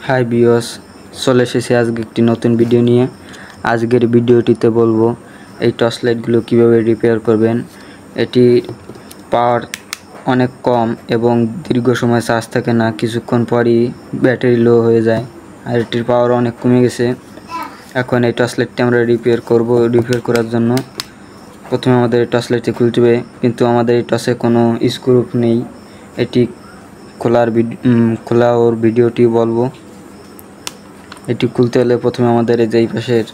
Hi viewers, চলে এসেছি আজকে একটি নতুন ভিডিও নিয়ে। আজকের ভিডিওটিতে বলবো এই টর্চ লাইটগুলো কীভাবে রিপেয়ার করবেন। এটি পাওয়ার অনেক কম এবং দীর্ঘ সময় চার্জ থাকে না, কিছুক্ষণ পরই ব্যাটারি লো হয়ে যায়, আর এটির পাওয়ার অনেক কমে গেছে। এখন এই টর্চ লাইটটি আমরা রিপেয়ার করব। রিপেয়ার করার জন্য প্রথমে আমাদের এই টর্চ লাইটটি খুলতে হবে, কিন্তু আমাদের এই টর্চে কোনো স্ক্রু নেই। এটি খোলা ওর ভিডিওটি বলবো। এটি খুলতে হলে প্রথমে আমাদের এই যে এই পাশের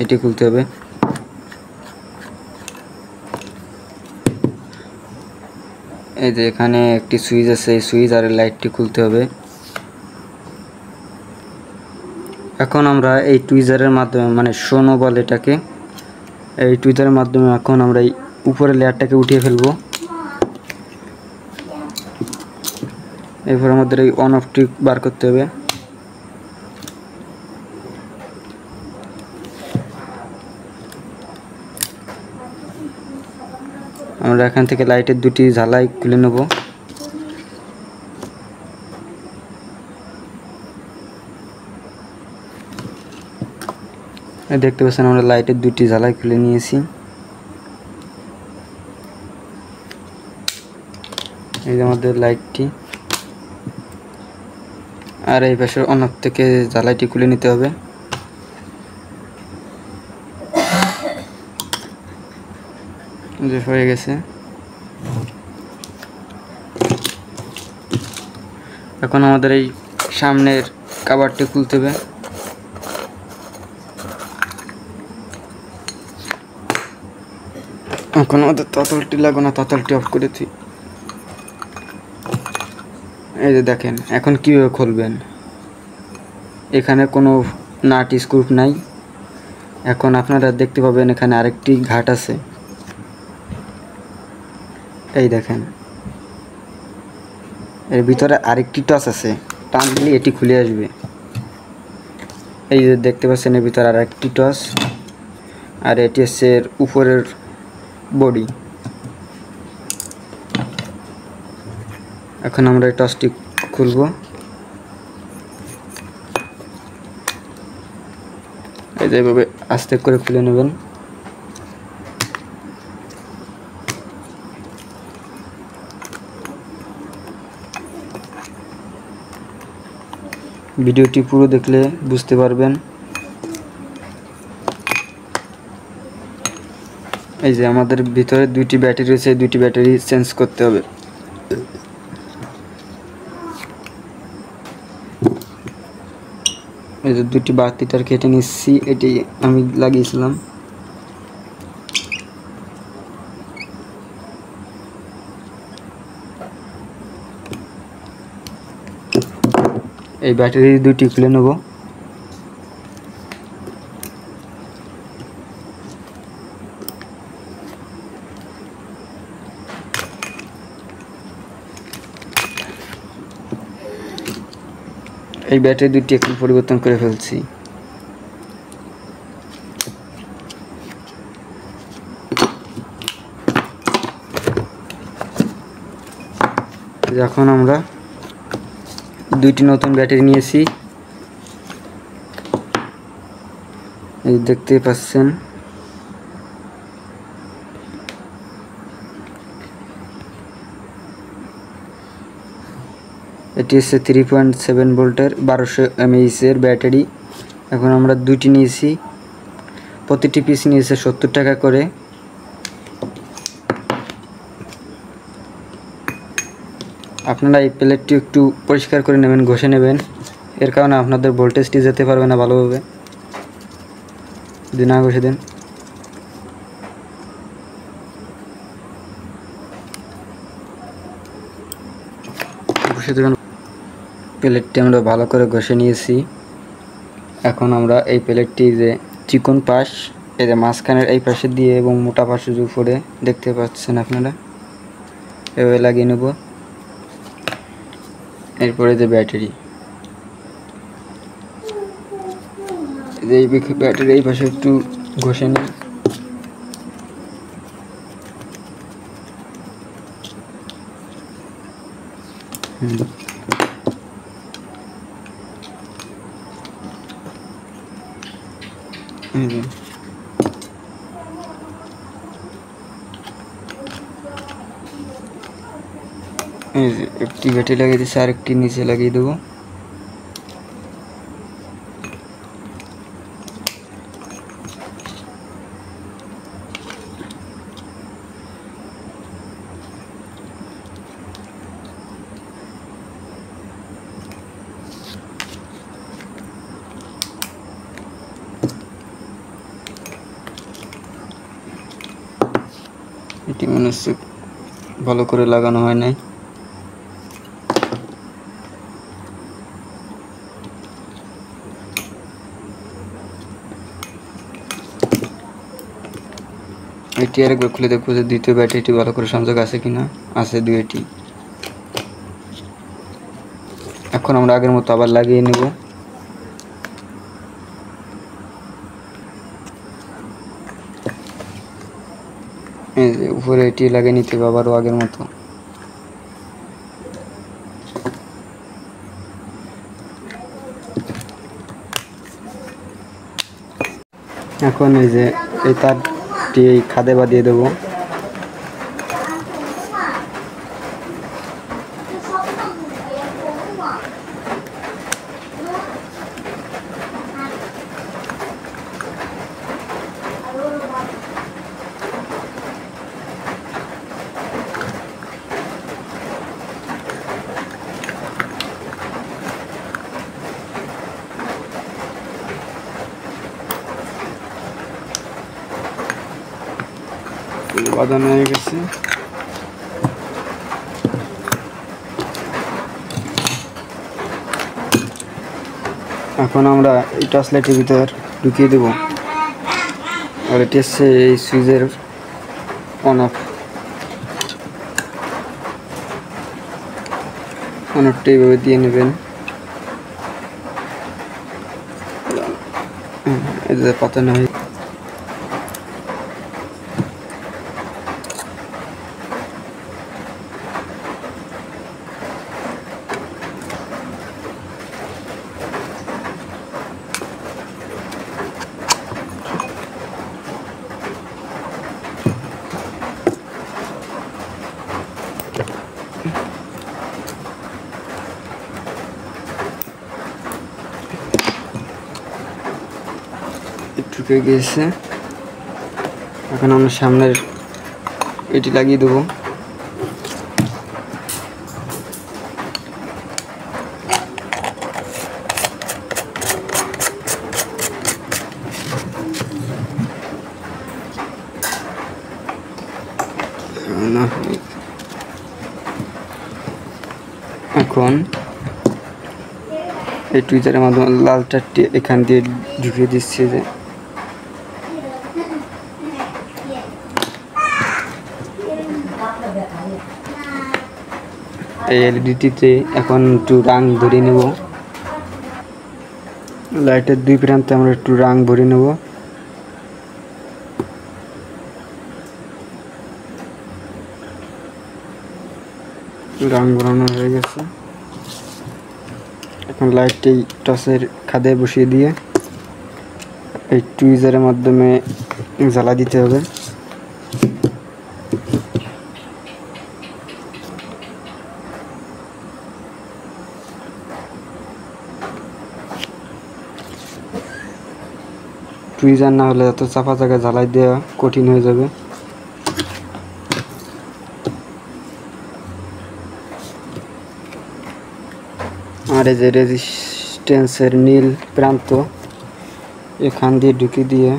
এটি খুলতে হবে। এই যে এখানে একটি সুইচ আছে, এই সুইচ আর লাইটটি খুলতে হবে। এখন আমরা এই টুইজারের মাধ্যমে, মানে শোনো বলে এটাকে, এই টুইজারের মাধ্যমে এখন আমরা এই উপরের লেয়ারটাকে উঠিয়ে ফেলবো। এরপর আমাদের এই অন অফটি বার করতে হবে। আমরা এখান থেকে লাইটের দুটি ঝালাই খুলে নেব। দেখতে পাচ্ছেন আমরা লাইটের দুটি ঝালাই খুলে নিয়েছি। এই যে আমাদের লাইটটি, আর এই পাশের অন অফ থেকে ঝালাইটি খুলে নিতে হবে। যে হয়ে গেছে। এখন আমাদের এই সামনের কভারটি খুলতে হবে। এখন আমাদের তাতলটি লাগবে না, তাতলটি অফ করে দিই। এই যে দেখেন এখন কীভাবে খুলবেন। এখানে কোনো নাট স্ক্রু নাই। এখন আপনারা দেখতে পাবেন এখানে আরেকটি ঘাট আছে। এই দেখেন এর ভিতরে আরেকটি টর্চ আছে, টান দিলে এটি খুলে আসবে। এই যে দেখতে পাচ্ছেন এর ভিতরে আরেকটি টর্চ, আর এটি হচ্ছে এর উপরের বডি। এখন আমরা এই টর্চটি খুলব। এই যে এভাবে আস্তে করে খুলে নেবেন। ভিডিওটি পুরো দেখলে বুঝতে পারবেন। এই যে আমাদের ভিতরে দুইটি ব্যাটারি রয়েছে, দুইটি ব্যাটারি চেঞ্জ করতে হবে। এই যে দুটি বাড়তি তার কেটে নিচ্ছি, এটি আমি লাগিয়েছিলাম। এই ব্যাটারি দুটি খুলে নেব। এই ব্যাটারি দুটি এখন পরিবর্তন করে ফেলছি। এখন আমরা দুইটি নতুন ব্যাটারি নিয়েছি, এই দেখতে পাচ্ছেন। এটি হচ্ছে 3.7 ভোল্টের 1200 mAh এর ব্যাটারি। এখন আমরা দুইটি নিয়েছি, প্রতিটি পিস নিয়েছে 70 টাকা করে। আপনারা এই প্লেটটি একটু পরিষ্কার করে নেবেন, ঘষে নেবেন, এর কারণে আপনাদের ভোল্টেজটি যেতে পারবে না ভালোভাবে যদি না ঘষে দেন। ঘষে দেবেন। প্লেটটি আমরা ভালো করে ঘষে নিয়েছি। এখন আমরা এই প্লেটটি যে চিকন পাশ, এই যে মাঝখানের এই পাশে দিয়ে এবং মোটা পাশের উপরে দেখতে পাচ্ছেন আপনারা, এভাবে লাগিয়ে নেব। এরপরে যে ব্যাটারি, এই ব্যাটারি এই পাশে একটু ঘষে নিই। একটি ব্যাটারি লাগিয়ে দিচ্ছি, আরেকটি নিচে লাগিয়ে দেবো। এটি মনে হচ্ছে ভালো করে লাগানো হয় নাই। এটি আরেকবার খুলে দেখবো যে দ্বিতীয় ব্যাটারিটি ভালো করে সংযোগ আছে কিনা। আছে দুইটি। এখন আমরা আগের মতো আবার লাগিয়ে নেব। এই যে উপরে এটি লাগিয়ে নিতে হবে আবারও আগের মতো। এখন এই যে এই তারটি এই খাদে বাঁধিয়ে দেবো। বাঁধানো হয়ে গেছে। এখন আমরা এই টর্চ লাইটের ভিতর ঢুকিয়ে দেব। আর এটি হচ্ছে এই সুইচের অন অফটা এইভাবে দিয়ে নেবেন। এদের পাতানো হয়। ঢুকে গিয়েছে। এখন আমরা সামনের এটি লাগিয়ে দেবো। এখন এই টুইটারের মাধ্যমে লাল চারটি এখান দিয়ে ঢুকিয়ে দিচ্ছি। যে এই এলইডিটিতে এখন একটু রং ভরে নেব। লাইটের দুই প্রান্তে আমরা একটু রং ভরে নেব। রং ভরানো হয়ে গেছে। এখন লাইটটি টর্চের খাদে বসিয়ে দিয়ে এই টুইজারের মাধ্যমে জ্বালা দিতে হবে। টুইজার না হলে এত চাপা জায়গায় জ্বালাই দেওয়া কঠিন হয়ে যাবে। আর এই যে রেজিস্ট্যান্সের নীল প্রান্ত এখান দিয়ে ঢুকিয়ে দিয়ে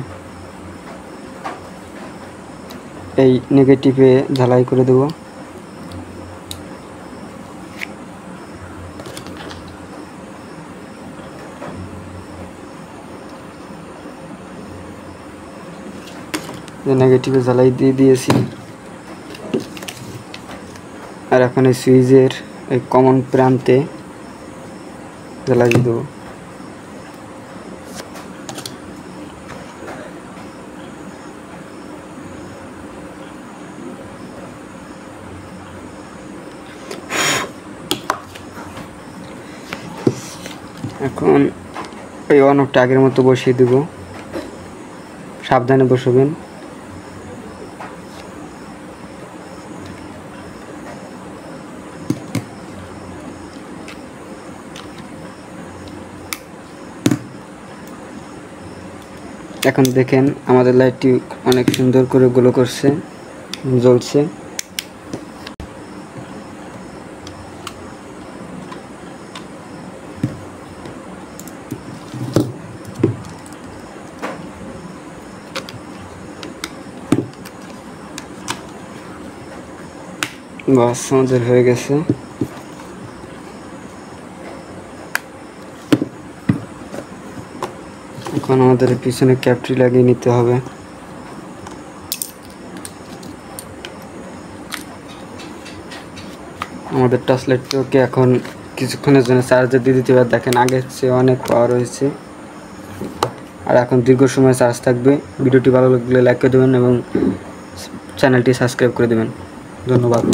এই নেগেটিভে ঝালাই করে দেব। নেগেটিভে ঝালাই দিয়ে দিয়েছি। আর এখন এই সুইচের এই কমন প্রান্তে জ্বালাই দিয়ে দেবো। এখন এই অন অফটা আগের মতো বসিয়ে দেব। সাবধানে বসাবেন। এখন দেখেন আমাদের লাইটটি অনেক সুন্দর করে গ্লো করছে, জ্বলছে। বাস আমাদের হয়ে গেছে। এখন আমাদের পিছনে ক্যাপটি লাগিয়ে নিতে হবে। আমাদের টর্চ লাইটটাকে এখন কিছুক্ষণের জন্য চার্জে দিয়ে দিতে হবে। দেখেন আগের চেয়ে অনেক পাওয়ার হয়েছে, আর এখন দীর্ঘ সময় চার্জ থাকবে। ভিডিওটি ভালো লাগলে লাইক করে দেবেন এবং চ্যানেলটি সাবস্ক্রাইব করে দেবেন। ধন্যবাদ।